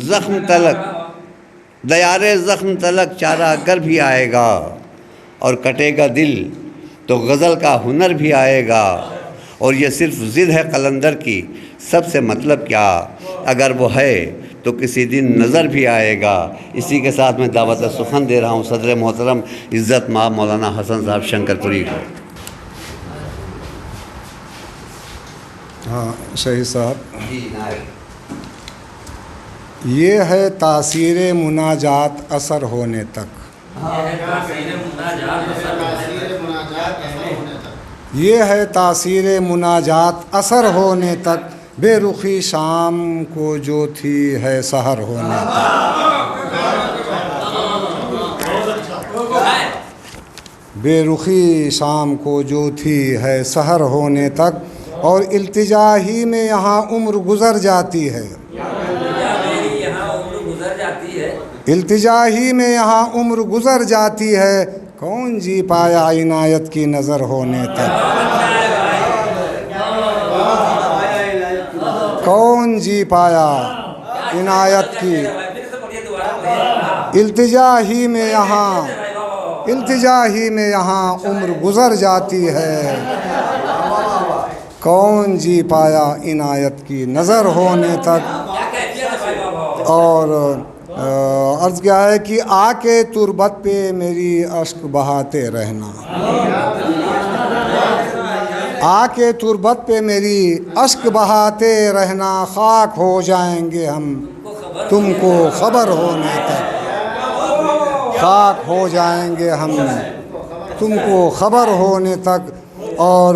ज़ख्म तलक, दयारे ज़ख्म तलक चारा अगर भी आएगा, और कटेगा दिल तो गज़ल का हुनर भी आएगा। और ये सिर्फ ज़िद है कलंदर की, सबसे मतलब क्या, अगर वो है तो किसी दिन नज़र भी आएगा। इसी के साथ मैं दावत सुखन दे रहा हूँ सदर मोहतरम इज़्ज़त माब मौलाना हसन साहब शंकरपुरी को। हाँ शहीद साहब, जी नायब। ये है तासीर मुनाजात असर होने तक, ये है तासीर मुनाजात असर होने तक, बेरुखी शाम को जो थी है सहर होने तक। बेरुखी शाम को जो थी है सहर होने तक, और इल्तिजा ही में यहाँ उम्र गुज़र जाती है, इल्तिजा ही में यहाँ उम्र गुज़र जाती है। कौन जी पाया इनायत की नज़र होने तक, कौन जी पाया इनायत की, इल्तिजा ही में यहाँ, इल्तिजा ही में यहाँ उम्र गुज़र जाती है। कौन जी पाया इनायत की नज़र होने तक। और अर्ज़ क्या है कि आके तुरबत पे मेरी अश्क बहाते रहना, आके तुरबत पे मेरी अश्क बहाते रहना, खाक हो जाएंगे हम तुमको खबर होने तक, खाक हो जाएंगे हम तुमको खबर होने तक। और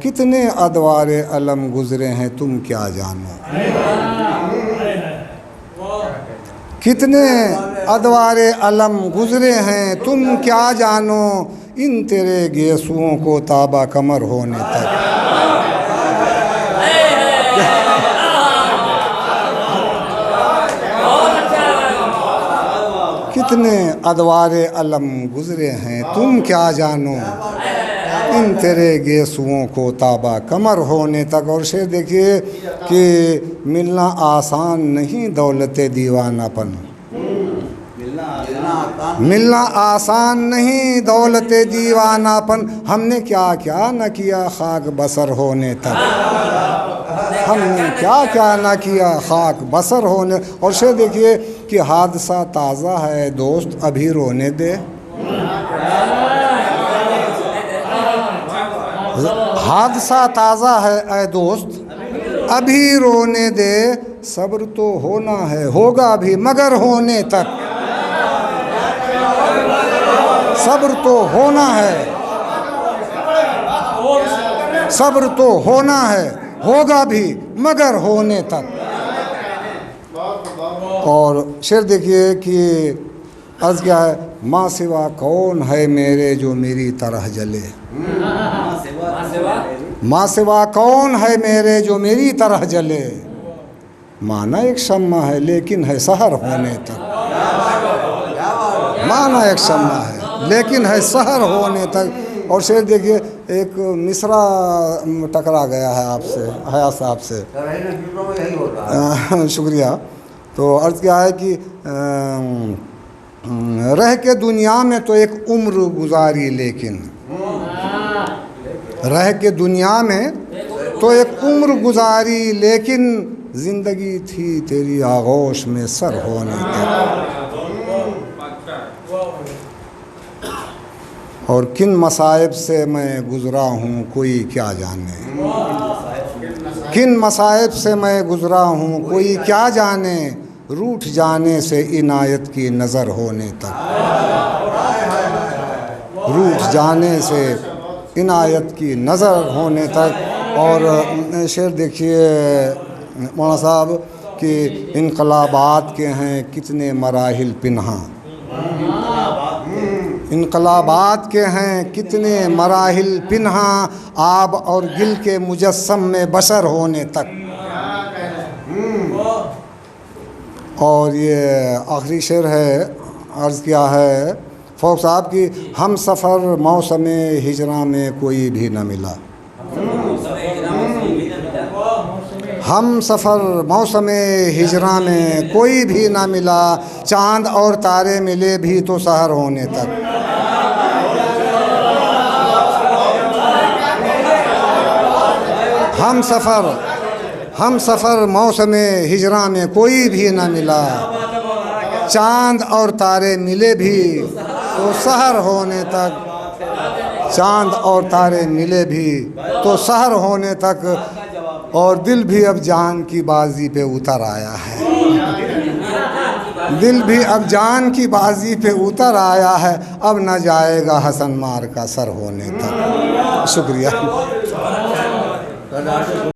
कितने अदवारे अलम गुज़रे हैं तुम क्या जानो, कितने अदवारे अलम गुज़रे हैं तुम क्या जानो, इन तेरे गेसुओं को ताबा कमर होने तक। कितने अदवारे अलम गुज़रे हैं तुम क्या जानो, इन तेरे गेसुओं को ताबा कमर होने तक। और शेर देखिए कि मिलना आसान नहीं दौलत दीवानापन, मिलना आसान नहीं दौलत दीवानापन, हमने क्या क्या न किया खाक बसर होने तक, हमने क्या क्या न किया खाक बसर होने। और शेर देखिए कि हादसा ताज़ा है दोस्त अभी रोने दे, हादसा ताज़ा है ऐ दोस्त अभी रोने दे, सब्र तो होना है होगा भी मगर होने तक, सब्र तो होना है, सब्र तो होना है होगा भी मगर होने तक। और शेर देखिए कि अर्ज़ क्या है, माँ सिवा कौन है मेरे जो मेरी तरह जले, माँ सिवा कौन है मेरे जो मेरी तरह जले, माना एक शम्मा है लेकिन है सहर होने तक, माना एक शम्मा है लेकिन है सहर होने तक। और शेर देखिए एक मिसरा टकरा गया है आपसे हयात साहब से, शुक्रिया। तो अर्ज़ क्या है कि रह के दुनिया में तो एक उम्र गुजारी, लेकिन रह के दुनिया में तो एक उम्र गुजारी, लेकिन ज़िंदगी थी तेरी आगोश में सर होने तक। और किन मसाइब से मैं गुज़रा हूँ कोई क्या जाने, किन मसाइब से मैं गुज़रा हूँ कोई क्या जाने, रूठ जाने से इनायत की नज़र होने तक, रूठ जाने से इनायत की नज़र होने तक। और शेर देखिए मौलाना साहब कि इनकलाबात के हैं कितने मराहिल पिन्हा, इनकलाबात के हैं कितने मराहिल पिन्हा, आब और गिल के मुजस्सम में बशर होने तक। और ये आखिरी शेर है, अर्ज़ किया है फ़ौक साहब की, हम सफ़र मौसम हिजरा में कोई भी न मिला, हम सफ़र मौसम हिजरा में कोई भी ना मिला, चाँद और तारे मिले भी तो सहर होने तक। हम सफ़र मौसम हिजरा में कोई भी ना मिला, चाँद और तारे मिले भी तो सहर होने तक। चाँद और तारे मिले भी तो सहर होने तक, और दिल भी अब जान की बाजी पे उतर आया है। दिल भी अब जान की बाजी पे उतर आया है, अब न जाएगा हसन मार का सर होने तक। शुक्रिया।